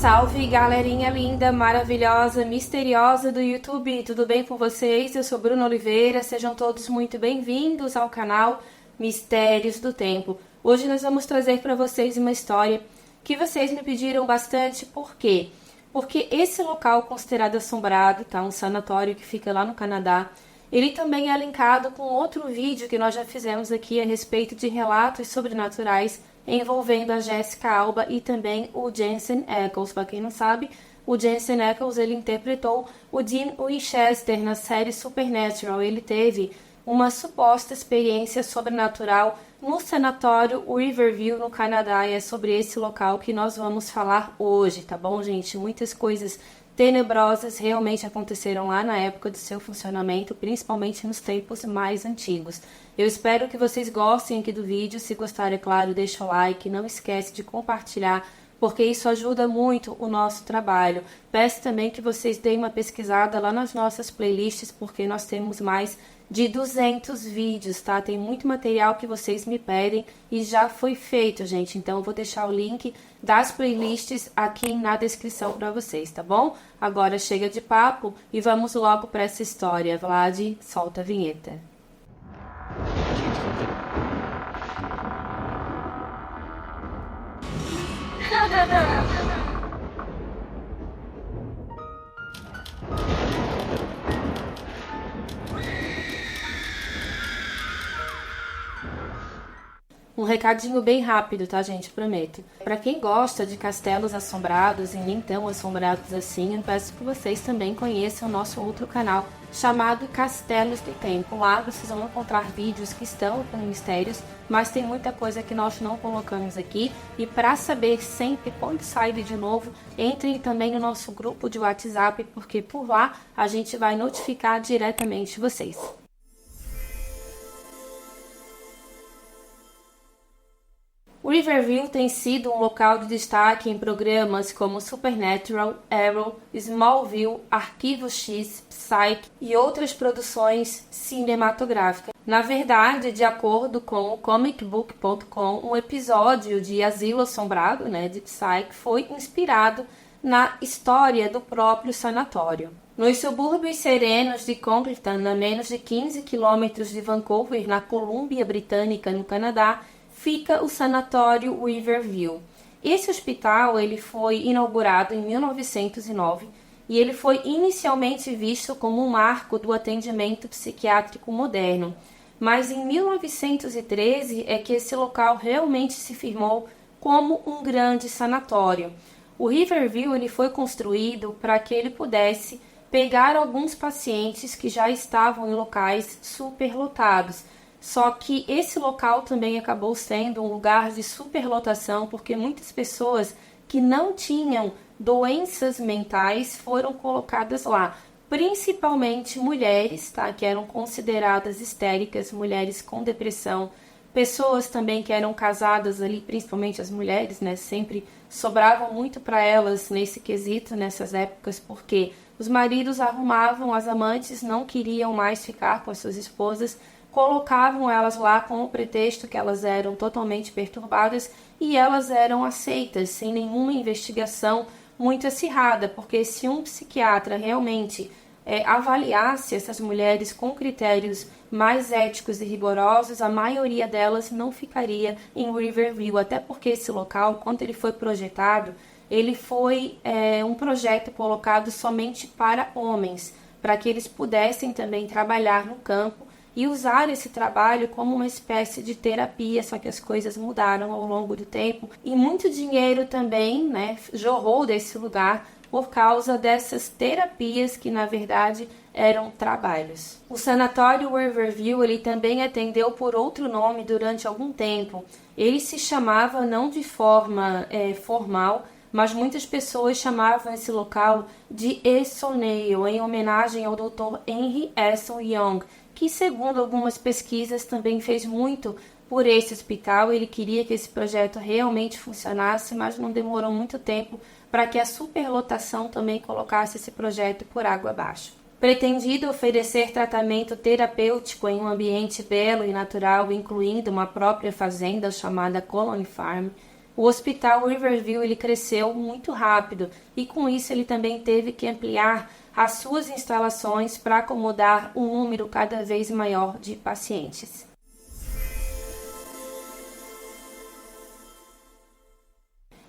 Salve, galerinha linda, maravilhosa, misteriosa do YouTube, tudo bem com vocês? Eu sou Bruna Oliveira, sejam todos muito bem-vindos ao canal Mistérios do Tempo. Hoje nós vamos trazer para vocês uma história que vocês me pediram bastante, por quê? Porque esse local considerado assombrado, tá? Um sanatório que fica lá no Canadá, ele também é linkado com outro vídeo que nós já fizemos aqui a respeito de relatos sobrenaturais envolvendo a Jessica Alba e também o Jensen Ackles. Para quem não sabe, o Jensen Ackles ele interpretou o Dean Winchester na série Supernatural. Ele teve uma suposta experiência sobrenatural no sanatório Riverview, no Canadá, e é sobre esse local que nós vamos falar hoje, tá bom, gente? Muitas coisas tenebrosas realmente aconteceram lá na época do seu funcionamento, principalmente nos tempos mais antigos. Eu espero que vocês gostem aqui do vídeo. Se gostarem, é claro, deixa o like, não esquece de compartilhar, porque isso ajuda muito o nosso trabalho. Peço também que vocês deem uma pesquisada lá nas nossas playlists, porque nós temos mais de 200 vídeos, tá? Tem muito material que vocês me pedem e já foi feito, gente. Então eu vou deixar o link das playlists aqui na descrição para vocês, tá bom? Agora chega de papo e vamos logo para essa história. Vlad, solta a vinheta. Um recadinho bem rápido, tá, gente? Prometo. Para quem gosta de castelos assombrados e nem tão assombrados assim, eu peço que vocês também conheçam o nosso outro canal chamado Castelos do Tempo. Lá vocês vão encontrar vídeos que estão com mistérios, mas tem muita coisa que nós não colocamos aqui. E para saber sempre quando sai vídeo novo, entrem também no nosso grupo de WhatsApp, porque por lá a gente vai notificar diretamente vocês. O Riverview tem sido um local de destaque em programas como Supernatural, Arrow, Smallville, Arquivo X, Psych e outras produções cinematográficas. Na verdade, de acordo com o comicbook.com, um episódio de Asilo Assombrado, de Psych, foi inspirado na história do próprio sanatório. Nos subúrbios serenos de Congleton, a menos de 15 quilômetros de Vancouver, na Colômbia Britânica, no Canadá, fica o sanatório Riverview. Esse hospital ele foi inaugurado em 1909 e ele foi inicialmente visto como um marco do atendimento psiquiátrico moderno. Mas em 1913 é que esse local realmente se firmou como um grande sanatório. O Riverview ele foi construído para que ele pudesse pegar alguns pacientes que já estavam em locais superlotados. Só que esse local também acabou sendo um lugar de superlotação, porque muitas pessoas que não tinham doenças mentais foram colocadas lá, principalmente mulheres, tá? Que eram consideradas histéricas, mulheres com depressão, pessoas também que eram casadas ali, principalmente as mulheres, sempre sobrava muito para elas nesse quesito, nessas épocas, porque os maridos arrumavam as amantes, não queriam mais ficar com as suas esposas, colocavam elas lá com o pretexto que elas eram totalmente perturbadas e elas eram aceitas sem nenhuma investigação muito acirrada, porque se um psiquiatra realmente avaliasse essas mulheres com critérios mais éticos e rigorosos, a maioria delas não ficaria em Riverview, até porque esse local, quando ele foi projetado, ele foi um projeto colocado somente para homens, para que eles pudessem também trabalhar no campo e usar esse trabalho como uma espécie de terapia, só que as coisas mudaram ao longo do tempo e muito dinheiro também, jorrou desse lugar por causa dessas terapias que na verdade eram trabalhos. O sanatório Riverview ele também atendeu por outro nome durante algum tempo. Ele se chamava não de forma formal, mas muitas pessoas chamavam esse local de Essonale, em homenagem ao Dr. Henry Esson Young, que segundo algumas pesquisas também fez muito por esse hospital. Ele queria que esse projeto realmente funcionasse, mas não demorou muito tempo para que a superlotação também colocasse esse projeto por água abaixo. Pretendido oferecer tratamento terapêutico em um ambiente belo e natural, incluindo uma própria fazenda chamada Colony Farm, o Hospital Riverview ele cresceu muito rápido e com isso ele também teve que ampliar as suas instalações para acomodar um número cada vez maior de pacientes.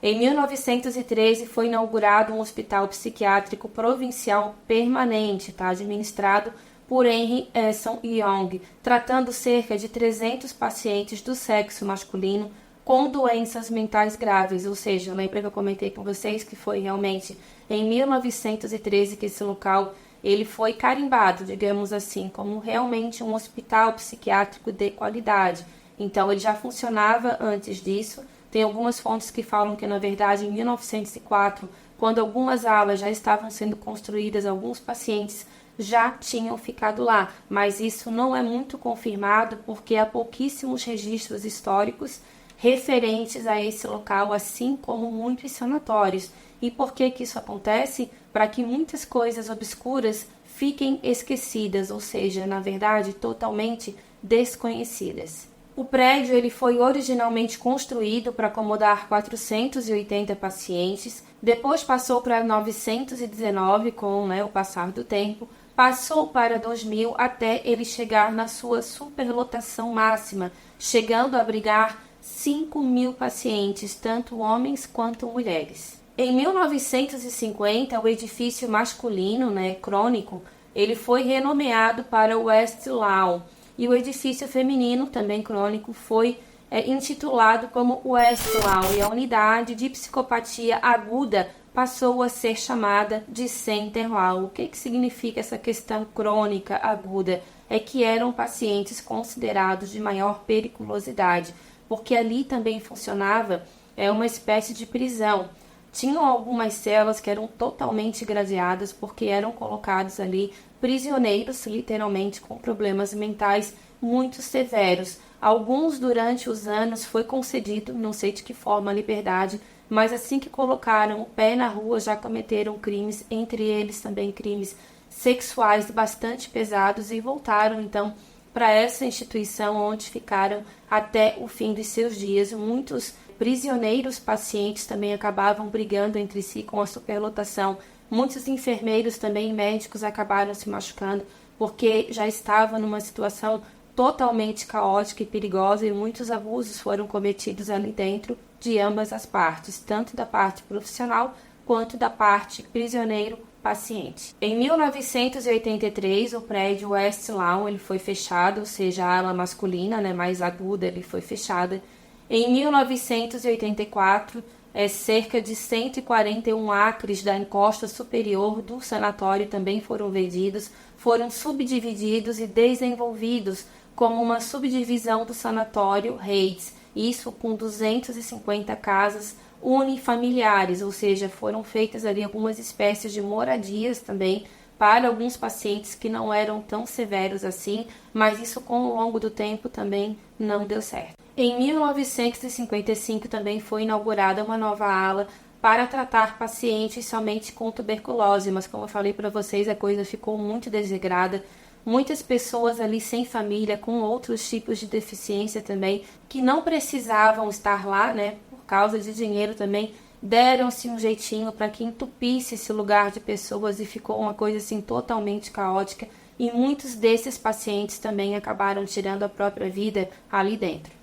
Em 1913 foi inaugurado um hospital psiquiátrico provincial permanente, administrado por Henry Esson Young, tratando cerca de 300 pacientes do sexo masculino com doenças mentais graves, ou seja, lembra que eu comentei com vocês que foi realmente em 1913 que esse local ele foi carimbado, digamos assim, como realmente um hospital psiquiátrico de qualidade. Então ele já funcionava antes disso. Tem algumas fontes que falam que, na verdade, em 1904, quando algumas alas já estavam sendo construídas, alguns pacientes já tinham ficado lá, mas isso não é muito confirmado porque há pouquíssimos registros históricos referentes a esse local, assim como muitos sanatórios. E por que isso acontece? Para que muitas coisas obscuras fiquem esquecidas, ou seja, na verdade, totalmente desconhecidas. O prédio ele foi originalmente construído para acomodar 480 pacientes, depois passou para 919 com o passar do tempo, passou para 2000 até ele chegar na sua superlotação máxima, chegando a abrigar 5.000 pacientes, tanto homens quanto mulheres. Em 1950, o edifício masculino, crônico, ele foi renomeado para West Lawn, e o edifício feminino, também crônico, foi intitulado como West Lawn, e a unidade de psicopatia aguda passou a ser chamada de Center Lawn. O que significa essa questão crônica aguda? É que eram pacientes considerados de maior periculosidade, porque ali também funcionava uma espécie de prisão. Tinham algumas celas que eram totalmente gradeadas porque eram colocados ali prisioneiros, literalmente, com problemas mentais muito severos. Alguns, durante os anos, foi concedido, não sei de que forma, a liberdade, mas assim que colocaram o pé na rua já cometeram crimes, entre eles também crimes sexuais bastante pesados, e voltaram então para essa instituição onde ficaram até o fim dos seus dias. Muitos prisioneiros pacientes também acabavam brigando entre si com a superlotação. Muitos enfermeiros também, médicos, acabaram se machucando porque já estavam numa situação totalmente caótica e perigosa, e muitos abusos foram cometidos ali dentro de ambas as partes, tanto da parte profissional quanto da parte prisioneiro-paciente. Em 1983, o prédio West Lawn ele foi fechado, ou seja, a ala masculina, mais aguda, ele foi fechada. Em 1984, cerca de 141 acres da encosta superior do sanatório também foram vendidos, foram subdivididos e desenvolvidos como uma subdivisão do sanatório Reitz, isso com 250 casas unifamiliares, ou seja, foram feitas ali algumas espécies de moradias também para alguns pacientes que não eram tão severos assim, mas isso com o longo do tempo também não deu certo. Em 1955 também foi inaugurada uma nova ala para tratar pacientes somente com tuberculose, mas como eu falei para vocês, a coisa ficou muito desregrada. Muitas pessoas ali sem família, com outros tipos de deficiência também, que não precisavam estar lá, por causa de dinheiro também, deram-se um jeitinho para que entupisse esse lugar de pessoas e ficou uma coisa assim totalmente caótica, e muitos desses pacientes também acabaram tirando a própria vida ali dentro.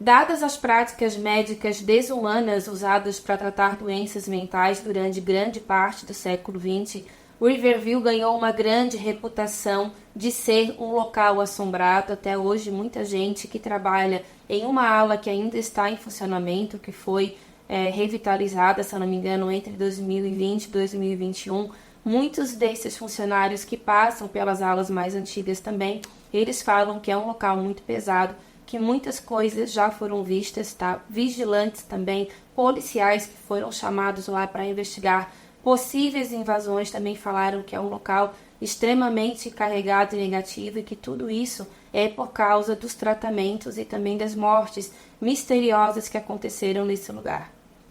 Dadas as práticas médicas desumanas usadas para tratar doenças mentais durante grande parte do século XX, Riverview ganhou uma grande reputação de ser um local assombrado. Até hoje, muita gente que trabalha em uma ala que ainda está em funcionamento, que foi revitalizada, se não me engano, entre 2020 e 2021, muitos desses funcionários que passam pelas alas mais antigas também, eles falam que é um local muito pesado, que muitas coisas já foram vistas, Vigilantes também, policiais que foram chamados lá para investigar possíveis invasões também falaram que é um local extremamente carregado e negativo, e que tudo isso é por causa dos tratamentos e também das mortes misteriosas que aconteceram nesse lugar.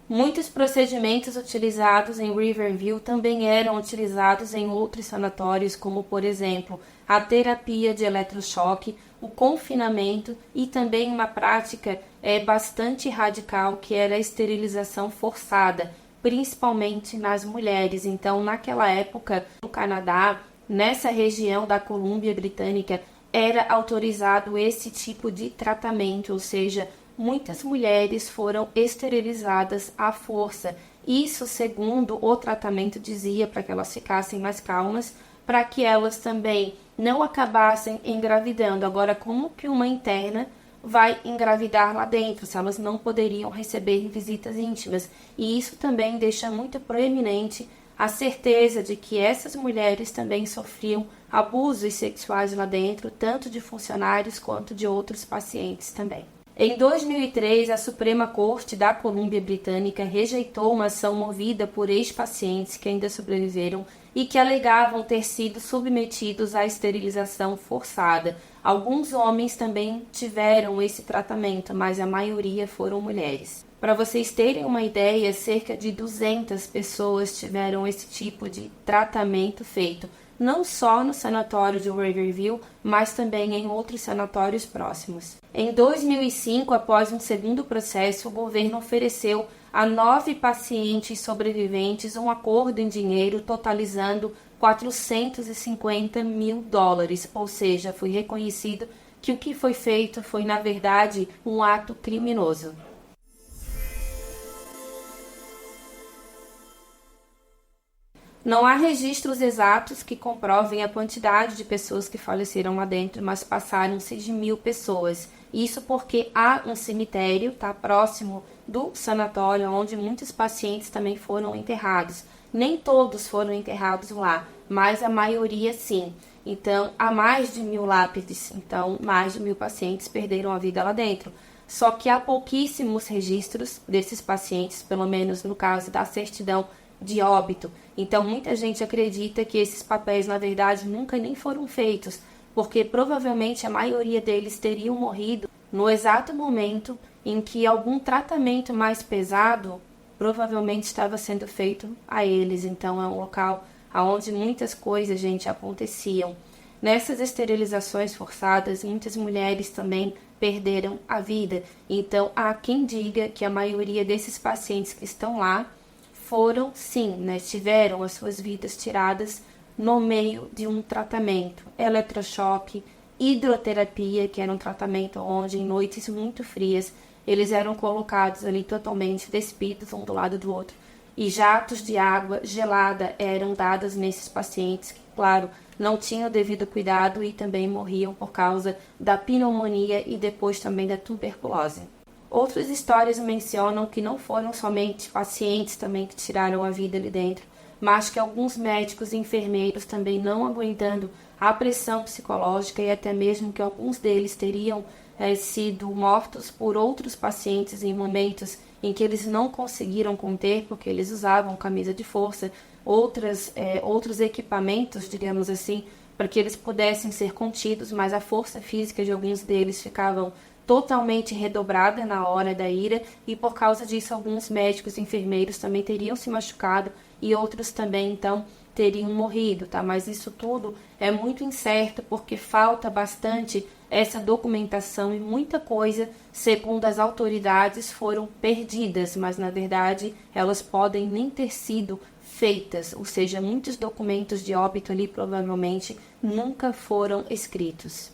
Muitos procedimentos utilizados em Riverview também eram utilizados em outros sanatórios, como, por exemplo, a terapia de eletrochoque, o confinamento e também uma prática bastante radical, que era a esterilização forçada, principalmente nas mulheres. Então, naquela época, no Canadá, nessa região da Colômbia Britânica, era autorizado esse tipo de tratamento, ou seja, muitas mulheres foram esterilizadas à força. Isso, segundo o tratamento dizia, para que elas ficassem mais calmas, para que elas também não acabassem engravidando. Agora, como que uma interna vai engravidar lá dentro, se elas não poderiam receber visitas íntimas? E isso também deixa muito proeminente a certeza de que essas mulheres também sofriam abusos sexuais lá dentro, tanto de funcionários quanto de outros pacientes também. Em 2003, a Suprema Corte da Colômbia Britânica rejeitou uma ação movida por ex-pacientes que ainda sobreviveram e que alegavam ter sido submetidos à esterilização forçada. Alguns homens também tiveram esse tratamento, mas a maioria foram mulheres. Para vocês terem uma ideia, cerca de 200 pessoas tiveram esse tipo de tratamento feito, não só no sanatório de Riverview, mas também em outros sanatórios próximos. Em 2005, após um segundo processo, o governo ofereceu a 9 pacientes sobreviventes um acordo em dinheiro totalizando $450 mil, ou seja, foi reconhecido que o que foi feito foi, na verdade, um ato criminoso. Não há registros exatos que comprovem a quantidade de pessoas que faleceram lá dentro, mas passaram-se de 1.000 pessoas. Isso porque há um cemitério, próximo do sanatório, onde muitos pacientes também foram enterrados. Nem todos foram enterrados lá, mas a maioria sim. Então, há mais de 1.000 lápides, então mais de 1.000 pacientes perderam a vida lá dentro. Só que há pouquíssimos registros desses pacientes, pelo menos no caso da certidão de óbito. Então, muita gente acredita que esses papéis, na verdade, nunca nem foram feitos, porque provavelmente a maioria deles teriam morrido no exato momento em que algum tratamento mais pesado provavelmente estava sendo feito a eles. Então, é um local onde muitas coisas, gente, aconteciam. Nessas esterilizações forçadas, muitas mulheres também perderam a vida. Então, há quem diga que a maioria desses pacientes que estão lá foram, sim, tiveram as suas vidas tiradas no meio de um tratamento, eletrochoque, hidroterapia, que era um tratamento onde em noites muito frias eles eram colocados ali totalmente despidos um do lado do outro, e jatos de água gelada eram dadas nesses pacientes que, claro, não tinham o devido cuidado e também morriam por causa da pneumonia e depois também da tuberculose. Outras histórias mencionam que não foram somente pacientes também que tiraram a vida ali dentro, mas que alguns médicos e enfermeiros também não aguentando a pressão psicológica e até mesmo que alguns deles teriam sido mortos por outros pacientes em momentos em que eles não conseguiram conter, porque eles usavam camisa de força, outros equipamentos, digamos assim, para que eles pudessem ser contidos, mas a força física de alguns deles ficavam totalmente redobrada na hora da ira, e por causa disso alguns médicos e enfermeiros também teriam se machucado e outros também então teriam morrido, Mas isso tudo é muito incerto porque falta bastante essa documentação e muita coisa, segundo as autoridades, foram perdidas, mas na verdade elas podem nem ter sido feitas, ou seja, muitos documentos de óbito ali provavelmente nunca foram escritos.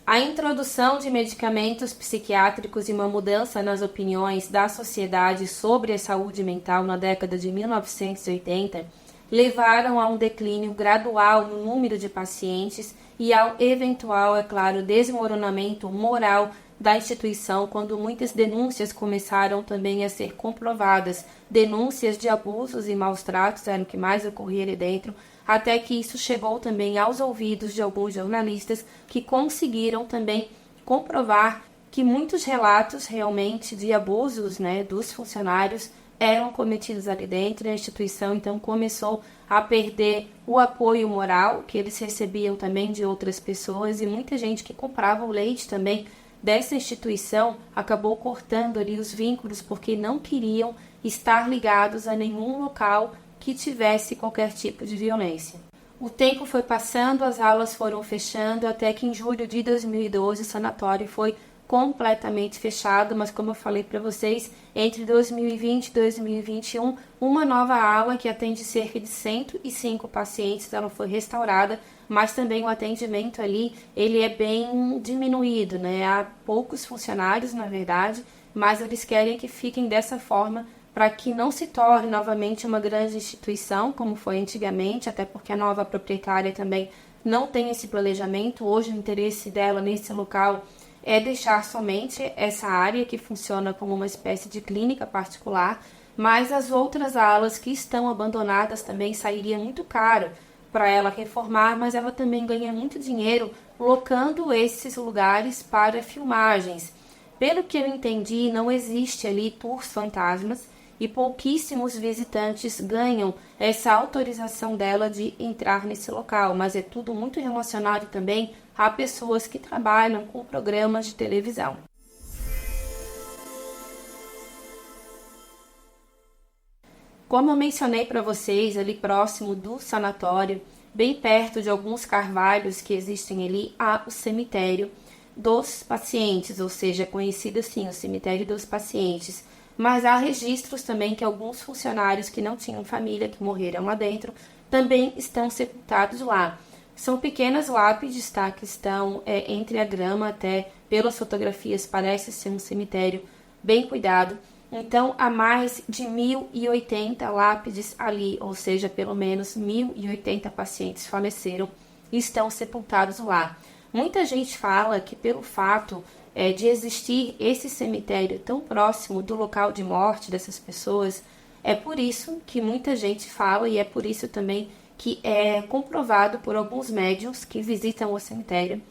A introdução de medicamentos psiquiátricos e uma mudança nas opiniões da sociedade sobre a saúde mental na década de 1980 levaram a um declínio gradual no número de pacientes e ao eventual, é claro, desmoronamento moral da instituição, quando muitas denúncias começaram também a ser comprovadas. Denúncias de abusos e maus tratos eram o que mais ocorria ali dentro, até que isso chegou também aos ouvidos de alguns jornalistas que conseguiram também comprovar que muitos relatos realmente de abusos dos funcionários eram cometidos ali dentro, e a instituição então começou a perder o apoio moral que eles recebiam também de outras pessoas, e muita gente que comprava o leite também dessa instituição acabou cortando ali os vínculos porque não queriam estar ligados a nenhum local que tivesse qualquer tipo de violência. O tempo foi passando, as aulas foram fechando, até que em julho de 2012 o sanatório foi completamente fechado, mas como eu falei para vocês, entre 2020 e 2021, uma nova ala que atende cerca de 105 pacientes, ela foi restaurada, mas também o atendimento ali, ele é bem diminuído, né? Há poucos funcionários, na verdade, mas eles querem que fiquem dessa forma para que não se torne novamente uma grande instituição, como foi antigamente, até porque a nova proprietária também não tem esse planejamento. Hoje o interesse dela nesse local é deixar somente essa área que funciona como uma espécie de clínica particular, mas as outras alas que estão abandonadas também sairia muito caro para ela reformar, mas ela também ganha muito dinheiro locando esses lugares para filmagens. Pelo que eu entendi, não existe ali tours fantasmas e pouquíssimos visitantes ganham essa autorização dela de entrar nesse local, mas é tudo muito relacionado também a pessoas que trabalham com programas de televisão. Como eu mencionei para vocês, ali próximo do sanatório, bem perto de alguns carvalhos que existem ali, há o cemitério dos pacientes, ou seja, conhecido assim, o cemitério dos pacientes. Mas há registros também que alguns funcionários que não tinham família, que morreram lá dentro, também estão sepultados lá. São pequenas lápides, tá, que estão entre a grama, até pelas fotografias parece ser um cemitério bem cuidado. Então, há mais de 1.080 lápides ali, ou seja, pelo menos 1.080 pacientes faleceram e estão sepultados lá. Muita gente fala que pelo fato de existir esse cemitério tão próximo do local de morte dessas pessoas, é por isso que muita gente fala e é por isso também que é comprovado por alguns médiuns que visitam o cemitério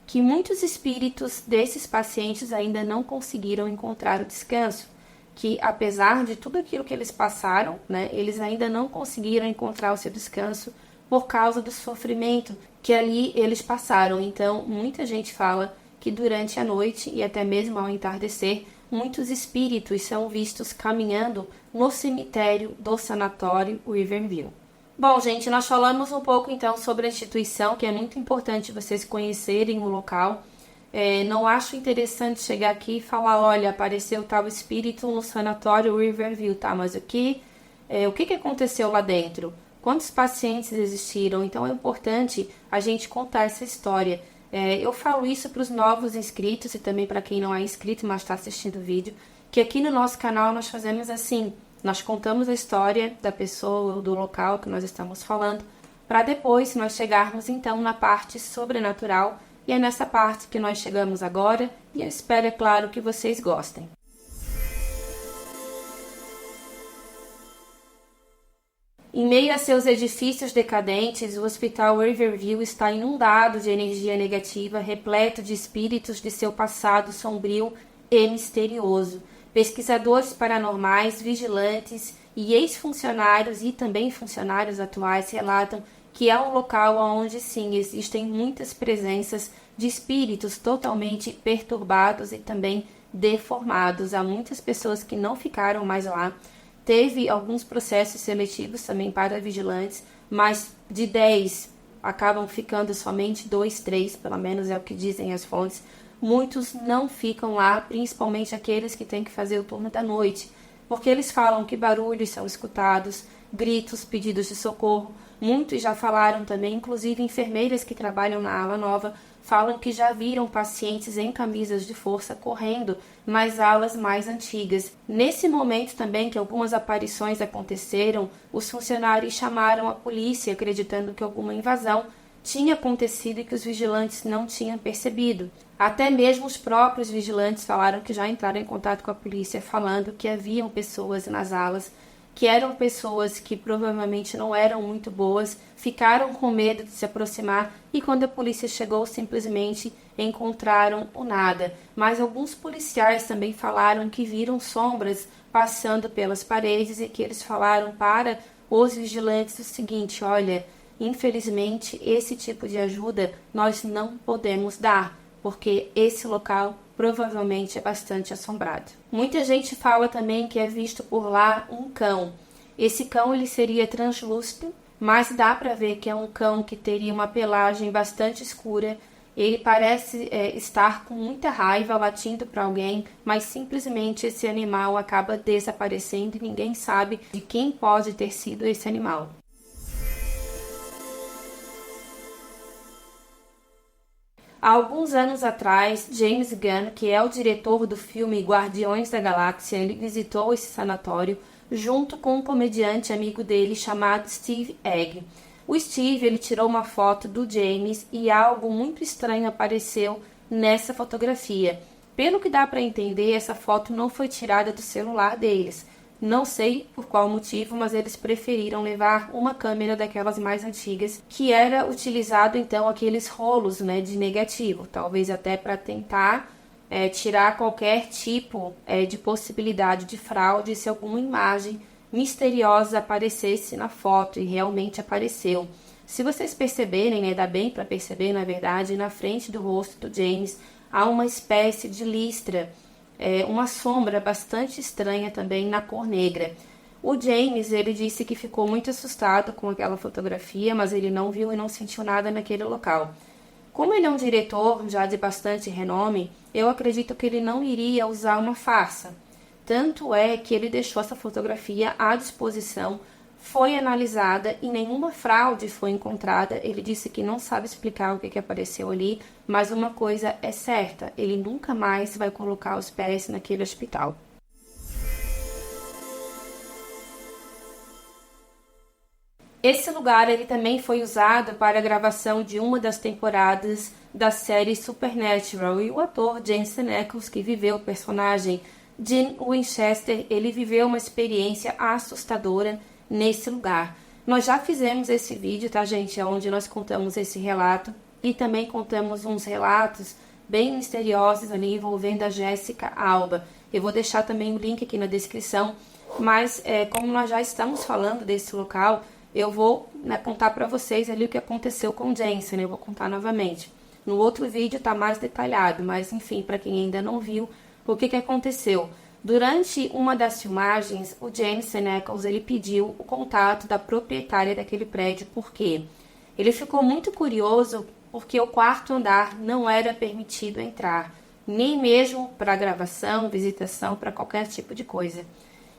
que muitos espíritos desses pacientes ainda não conseguiram encontrar o descanso, que apesar de tudo aquilo que eles passaram, né, eles ainda não conseguiram encontrar o seu descanso por causa do sofrimento que ali eles passaram. Então, muita gente fala que durante a noite e até mesmo ao entardecer, muitos espíritos são vistos caminhando no cemitério do sanatório Riverview. Bom, gente, nós falamos um pouco então sobre a instituição, que é muito importante vocês conhecerem o local. Não acho interessante chegar aqui e falar, olha, apareceu tal espírito no sanatório Riverview, tá? Mas o que aconteceu lá dentro? Quantos pacientes existiram? Então é importante a gente contar essa história. Eu falo isso para os novos inscritos e também para quem não é inscrito, mas está assistindo o vídeo, que aqui no nosso canal nós fazemos assim, nós contamos a história da pessoa ou do local que nós estamos falando, para depois nós chegarmos então na parte sobrenatural, e é nessa parte que nós chegamos agora, e eu espero, é claro, que vocês gostem. Em meio a seus edifícios decadentes, o Hospital Riverview está inundado de energia negativa, repleto de espíritos de seu passado sombrio e misterioso. Pesquisadores paranormais, vigilantes e ex-funcionários e também funcionários atuais relatam que é um local onde sim existem muitas presenças de espíritos totalmente perturbados e também deformados. Há muitas pessoas que não ficaram mais lá. Teve alguns processos seletivos também para vigilantes, mas de 10 acabam ficando somente 2, 3, pelo menos é o que dizem as fontes. Muitos não ficam lá, principalmente aqueles que têm que fazer o turno da noite, porque eles falam que barulhos são escutados, gritos, pedidos de socorro. Muitos já falaram também, inclusive enfermeiras que trabalham na ala nova, falam que já viram pacientes em camisas de força correndo nas alas mais antigas. Nesse momento também que algumas aparições aconteceram, os funcionários chamaram a polícia acreditando que alguma invasão tinha acontecido e que os vigilantes não tinham percebido. Até mesmo os próprios vigilantes falaram que já entraram em contato com a polícia falando que haviam pessoas nas alas, que eram pessoas que provavelmente não eram muito boas, ficaram com medo de se aproximar e quando a polícia chegou simplesmente encontraram o nada. Mas alguns policiais também falaram que viram sombras passando pelas paredes e que eles falaram para os vigilantes o seguinte, olha, infelizmente esse tipo de ajuda nós não podemos dar, porque esse local provavelmente é bastante assombrado. Muita gente fala também que é visto por lá um cão. Esse cão ele seria translúcido, mas dá para ver que é um cão que teria uma pelagem bastante escura. Ele parece estar com muita raiva, latindo para alguém, mas simplesmente esse animal acaba desaparecendo e ninguém sabe de quem pode ter sido esse animal. Há alguns anos atrás, James Gunn, que é o diretor do filme Guardiões da Galáxia, ele visitou esse sanatório junto com um comediante amigo dele chamado Steve Egg. O Steve ele tirou uma foto do James e algo muito estranho apareceu nessa fotografia. Pelo que dá para entender, essa foto não foi tirada do celular deles. Não sei por qual motivo, mas eles preferiram levar uma câmera daquelas mais antigas, que era utilizado então aqueles rolos, de negativo, talvez até para tentar tirar qualquer tipo de possibilidade de fraude se alguma imagem misteriosa aparecesse na foto, e realmente apareceu. Se vocês perceberem, dá bem para perceber, na verdade, na frente do rosto do James há uma espécie de listra, uma sombra bastante estranha também na cor negra. O James, ele disse que ficou muito assustado com aquela fotografia, mas ele não viu e não sentiu nada naquele local. Como ele é um diretor já de bastante renome, eu acredito que ele não iria usar uma farsa. Tanto é que ele deixou essa fotografia à disposição, foi analisada e nenhuma fraude foi encontrada. Ele disse que não sabe explicar o que apareceu ali, mas uma coisa é certa, ele nunca mais vai colocar os pés naquele hospital. Esse lugar ele também foi usado para a gravação de uma das temporadas da série Supernatural, e o ator Jensen Ackles, que viveu o personagem Dean Winchester, ele viveu uma experiência assustadora nesse lugar. Nós já fizemos esse vídeo, tá, gente? Onde nós contamos esse relato e também contamos uns relatos bem misteriosos ali envolvendo a Jessica Alba. Eu vou deixar também o link aqui na descrição, mas como nós já estamos falando desse local, eu vou contar para vocês ali o que aconteceu com Jensen. Eu vou contar novamente. No outro vídeo tá mais detalhado, mas enfim, para quem ainda não viu, o que aconteceu? Durante uma das filmagens, o Jensen Ackles ele pediu o contato da proprietária daquele prédio. Por quê? Ele ficou muito curioso porque o quarto andar não era permitido entrar, nem mesmo para gravação, visitação, para qualquer tipo de coisa.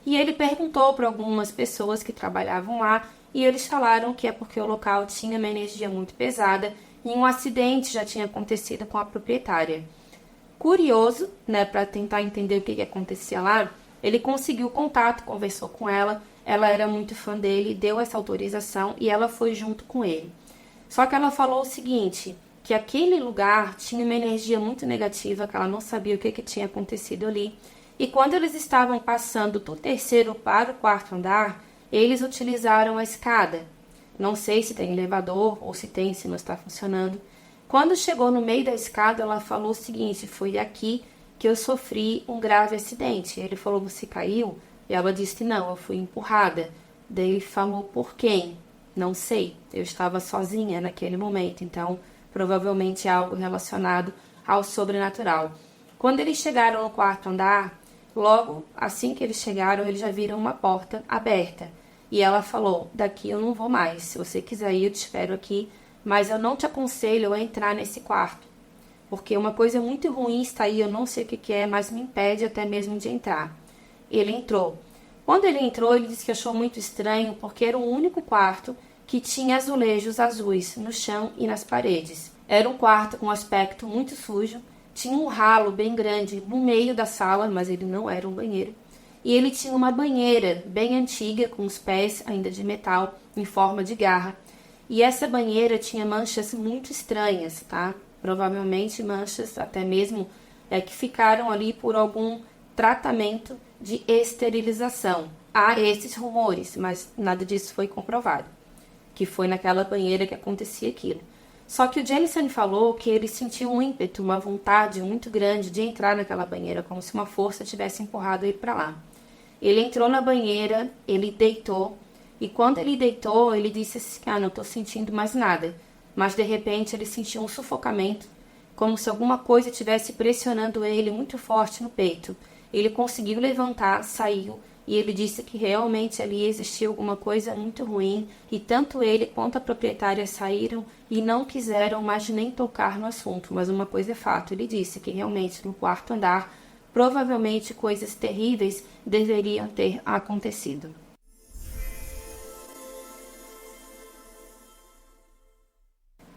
E ele perguntou para algumas pessoas que trabalhavam lá e eles falaram que é porque o local tinha uma energia muito pesada e um acidente já tinha acontecido com a proprietária. Curioso, para tentar entender o que acontecia lá, ele conseguiu contato, conversou com ela era muito fã dele, deu essa autorização e ela foi junto com ele. Só que ela falou o seguinte, que aquele lugar tinha uma energia muito negativa, que ela não sabia o que tinha acontecido ali, e quando eles estavam passando do terceiro para o quarto andar, eles utilizaram a escada. Não sei se tem elevador ou se não está funcionando. Quando chegou no meio da escada, ela falou o seguinte, foi aqui que eu sofri um grave acidente. Ele falou, você caiu? E ela disse, não, eu fui empurrada. Daí ele falou, por quem? Não sei, eu estava sozinha naquele momento, então provavelmente é algo relacionado ao sobrenatural. Quando eles chegaram no quarto andar, logo assim que eles chegaram, eles já viram uma porta aberta. E ela falou, daqui eu não vou mais, se você quiser ir eu te espero aqui, mas eu não te aconselho a entrar nesse quarto, porque uma coisa muito ruim está aí, eu não sei o que é, mas me impede até mesmo de entrar. Ele entrou. Quando ele entrou, ele disse que achou muito estranho, porque era o único quarto que tinha azulejos azuis no chão e nas paredes. Era um quarto com um aspecto muito sujo, tinha um ralo bem grande no meio da sala, mas ele não era um banheiro. E ele tinha uma banheira bem antiga, com os pés ainda de metal, em forma de garra. E essa banheira tinha manchas muito estranhas, tá? Provavelmente manchas até mesmo que ficaram ali por algum tratamento de esterilização. Há esses rumores, mas nada disso foi comprovado, que foi naquela banheira que acontecia aquilo. Só que o Jensen falou que ele sentiu um ímpeto, uma vontade muito grande de entrar naquela banheira, como se uma força tivesse empurrado ele para lá. Ele entrou na banheira, ele deitou, e quando ele deitou, ele disse assim, não estou sentindo mais nada. Mas de repente ele sentiu um sufocamento, como se alguma coisa estivesse pressionando ele muito forte no peito. Ele conseguiu levantar, saiu, e ele disse que realmente ali existia alguma coisa muito ruim, e tanto ele quanto a proprietária saíram e não quiseram mais nem tocar no assunto. Mas uma coisa é fato, ele disse que realmente no quarto andar, provavelmente coisas terríveis deveriam ter acontecido.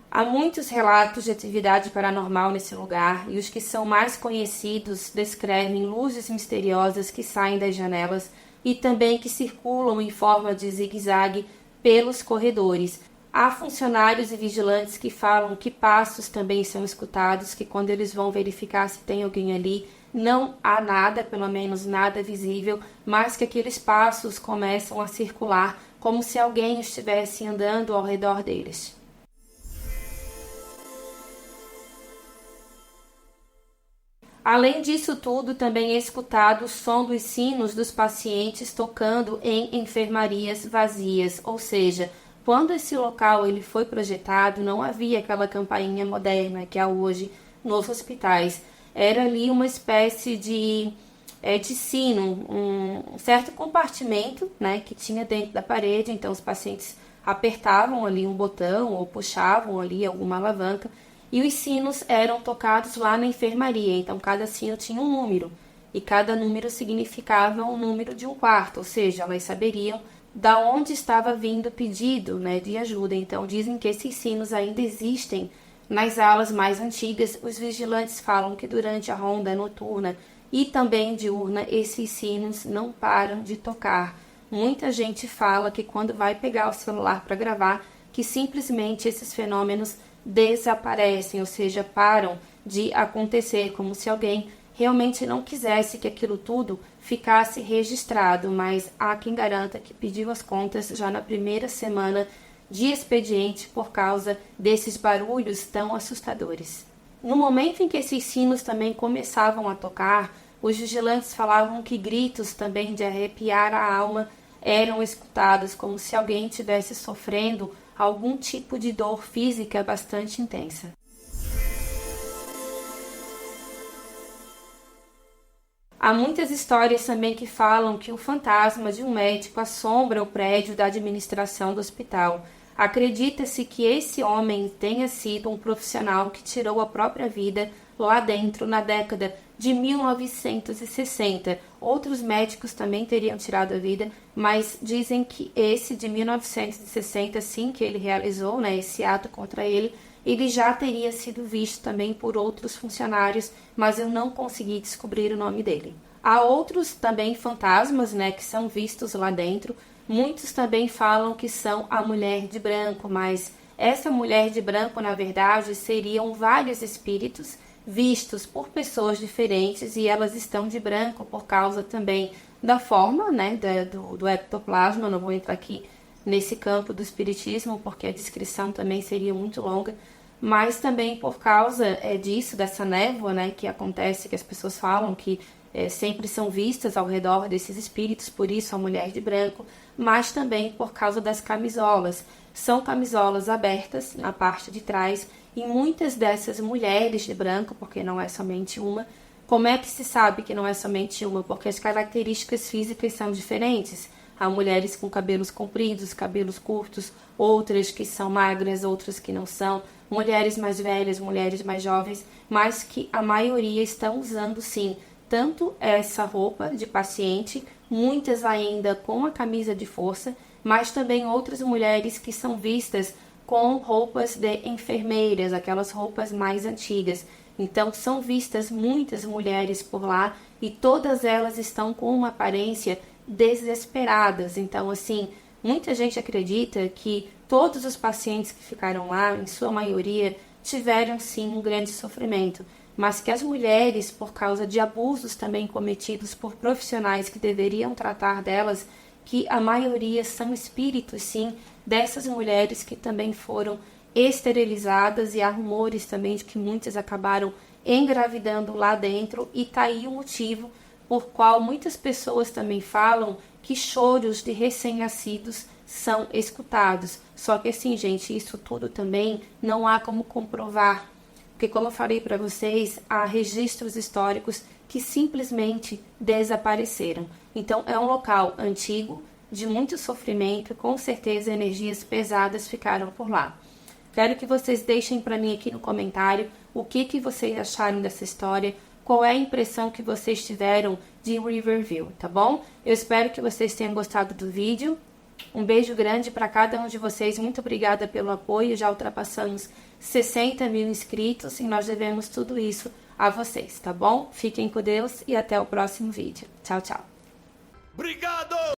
Há muitos relatos de atividade paranormal nesse lugar, e os que são mais conhecidos descrevem luzes misteriosas que saem das janelas e também que circulam em forma de zigue-zague pelos corredores. Há funcionários e vigilantes que falam que passos também são escutados, que quando eles vão verificar se tem alguém ali, não há nada, pelo menos nada visível, mas que aqueles passos começam a circular como se alguém estivesse andando ao redor deles. Além disso tudo, também é escutado o som dos sinos dos pacientes tocando em enfermarias vazias, ou seja, quando esse local ele foi projetado, não havia aquela campainha moderna que há hoje nos hospitais. Era ali uma espécie de sino, um certo compartimento, né, que tinha dentro da parede, então os pacientes apertavam ali um botão ou puxavam ali alguma alavanca, e os sinos eram tocados lá na enfermaria, então cada sino tinha um número, e cada número significava um número de um quarto, ou seja, elas saberiam da onde estava vindo o pedido, né, de ajuda. Então dizem que esses sinos ainda existem nas alas mais antigas. Os vigilantes falam que durante a ronda noturna e também diurna, esses sinos não param de tocar. Muita gente fala que quando vai pegar o celular para gravar, que simplesmente esses fenômenos desaparecem, ou seja, param de acontecer, como se alguém realmente não quisesse que aquilo tudo ficasse registrado, mas há quem garanta que pediu as contas já na primeira semana de expediente por causa desses barulhos tão assustadores. No momento em que esses sinos também começavam a tocar, os vigilantes falavam que gritos também de arrepiar a alma eram escutados, como se alguém estivesse sofrendo algum tipo de dor física bastante intensa. Há muitas histórias também que falam que o fantasma de um médico assombra o prédio da administração do hospital. Acredita-se que esse homem tenha sido um profissional que tirou a própria vida lá dentro na década de 1960. Outros médicos também teriam tirado a vida, mas dizem que esse de 1960, sim, que ele realizou, né, esse ato contra ele já teria sido visto também por outros funcionários, mas eu não consegui descobrir o nome dele. Há outros também fantasmas, né, que são vistos lá dentro. Muitos também falam que são a mulher de branco, mas essa mulher de branco, na verdade, seriam vários espíritos vistos por pessoas diferentes, e elas estão de branco por causa também da forma, né, do ectoplasma. Não vou entrar aqui nesse campo do espiritismo, porque a descrição também seria muito longa, mas também por causa disso, dessa névoa, né, que acontece, que as pessoas falam que sempre são vistas ao redor desses espíritos, por isso a mulher de branco, mas também por causa das camisolas. São camisolas abertas na parte de trás, e muitas dessas mulheres de branco, porque não é somente uma. Como é que se sabe que não é somente uma? Porque as características físicas são diferentes. Há mulheres com cabelos compridos, cabelos curtos, outras que são magras, outras que não são, mulheres mais velhas, mulheres mais jovens, mas que a maioria estão usando sim, tanto essa roupa de paciente, muitas ainda com a camisa de força, mas também outras mulheres que são vistas com roupas de enfermeiras, aquelas roupas mais antigas. Então são vistas muitas mulheres por lá, e todas elas estão com uma aparência desesperadas. Então, assim, muita gente acredita que todos os pacientes que ficaram lá, em sua maioria, tiveram sim um grande sofrimento, mas que as mulheres, por causa de abusos também cometidos por profissionais que deveriam tratar delas, que a maioria são espíritos, sim, dessas mulheres que também foram esterilizadas, e há rumores também de que muitas acabaram engravidando lá dentro, e tá aí o motivo por qual muitas pessoas também falam que choros de recém-nascidos são escutados. Só que assim, gente, isso tudo também não há como comprovar. Porque, como eu falei para vocês, há registros históricos que simplesmente desapareceram. Então, é um local antigo, de muito sofrimento, com certeza energias pesadas ficaram por lá. Quero que vocês deixem para mim aqui no comentário o que vocês acharam dessa história, qual é a impressão que vocês tiveram de Riverview, tá bom? Eu espero que vocês tenham gostado do vídeo. Um beijo grande para cada um de vocês, muito obrigada pelo apoio, já ultrapassamos 60 mil inscritos e nós devemos tudo isso a vocês, tá bom? Fiquem com Deus e até o próximo vídeo. Tchau, tchau. Obrigado!